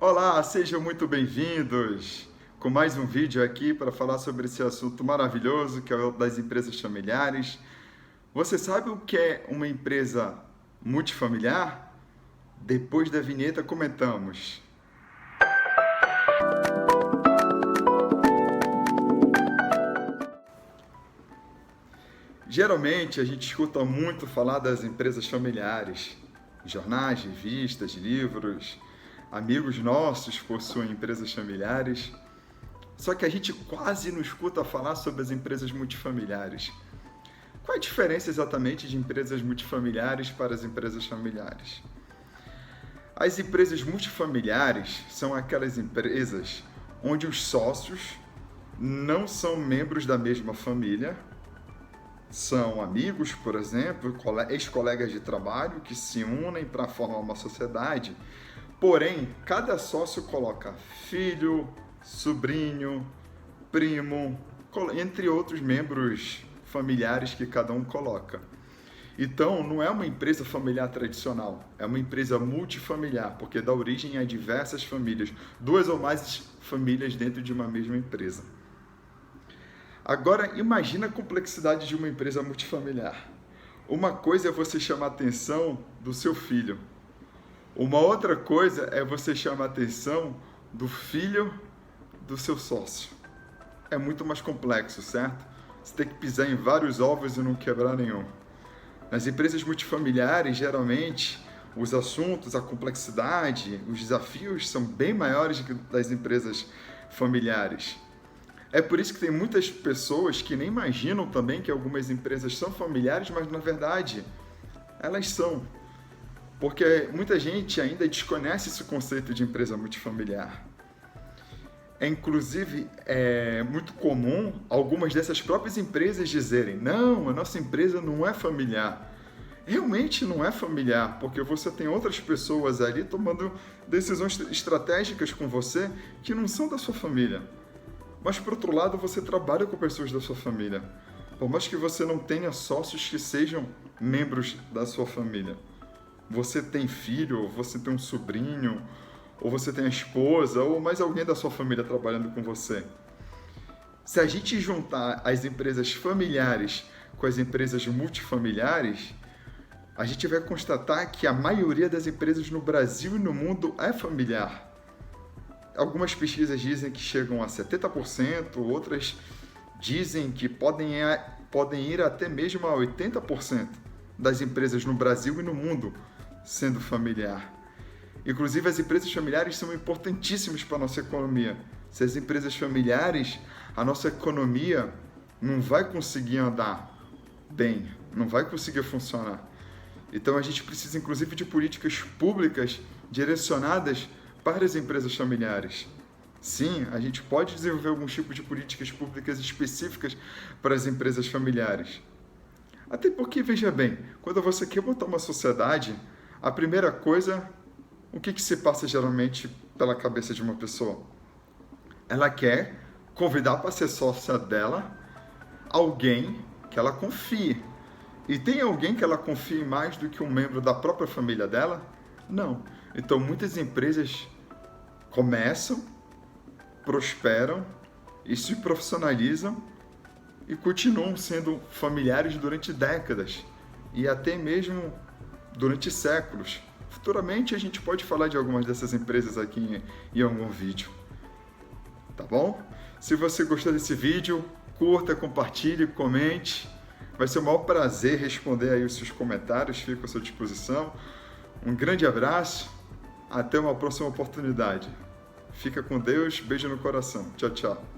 Olá, sejam muito bem-vindos com mais um vídeo aqui para falar sobre esse assunto maravilhoso que é o das empresas familiares. Você sabe o que é uma empresa multifamiliar? Depois da vinheta comentamos. Geralmente a gente escuta muito falar das empresas familiares, jornais, revistas, livros. Amigos nossos possuem empresas familiares. Só que a gente quase não escuta falar sobre as empresas multifamiliares. Qual a diferença exatamente de empresas multifamiliares para as empresas familiares? As empresas multifamiliares são aquelas empresas onde os sócios não são membros da mesma família, são amigos, por exemplo, ex-colegas de trabalho que se unem para formar uma sociedade. Porém, cada sócio coloca filho, sobrinho, primo, entre outros membros familiares que cada um coloca. Então, não é uma empresa familiar tradicional, é uma empresa multifamiliar, porque dá origem a diversas famílias, duas ou mais famílias dentro de uma mesma empresa. Agora, imagina a complexidade de uma empresa multifamiliar. Uma coisa é você chamar a atenção do seu filho. Uma outra coisa é você chamar a atenção do filho do seu sócio. É muito mais complexo, certo? Você tem que pisar em vários ovos e não quebrar nenhum. Nas empresas multifamiliares, geralmente, os assuntos, a complexidade, os desafios são bem maiores que das empresas familiares. É por isso que tem muitas pessoas que nem imaginam também que algumas empresas são familiares, mas na verdade elas são. Porque muita gente ainda desconhece esse conceito de empresa multifamiliar. Inclusive, é muito comum algumas dessas próprias empresas dizerem: não, a nossa empresa não é familiar. Realmente não é familiar, porque você tem outras pessoas ali tomando decisões estratégicas com você que não são da sua família. Mas, por outro lado, você trabalha com pessoas da sua família. Por mais que você não tenha sócios que sejam membros da sua família. Você tem filho, ou você tem um sobrinho, ou você tem a esposa, ou mais alguém da sua família trabalhando com você. Se a gente juntar as empresas familiares com as empresas multifamiliares, a gente vai constatar que a maioria das empresas no Brasil e no mundo é familiar. Algumas pesquisas dizem que chegam a 70%, outras dizem que podem ir até mesmo a 80% das empresas no Brasil e no mundo sendo familiar. Inclusive, as empresas familiares são importantíssimas para a nossa economia. Se as empresas familiares, a nossa economia não vai conseguir andar bem, não vai conseguir funcionar. Então, a gente precisa, inclusive, de políticas públicas direcionadas para as empresas familiares. Sim, a gente pode desenvolver alguns tipos de políticas públicas específicas para as empresas familiares. Até porque, veja bem, quando você quer montar uma sociedade, a primeira coisa, o que se passa geralmente pela cabeça de uma pessoa? Ela quer convidar para ser sócia dela alguém que ela confie. E tem alguém que ela confie mais do que um membro da própria família dela? Não. Então, muitas empresas começam, prosperam e se profissionalizam e continuam sendo familiares durante décadas e até mesmo durante séculos. Futuramente a gente pode falar de algumas dessas empresas aqui em algum vídeo. Tá bom? Se você gostou desse vídeo, curta, compartilhe, comente. Vai ser o maior prazer responder aí os seus comentários, fico à sua disposição. Um grande abraço, até uma próxima oportunidade. Fica com Deus, beijo no coração. Tchau, tchau.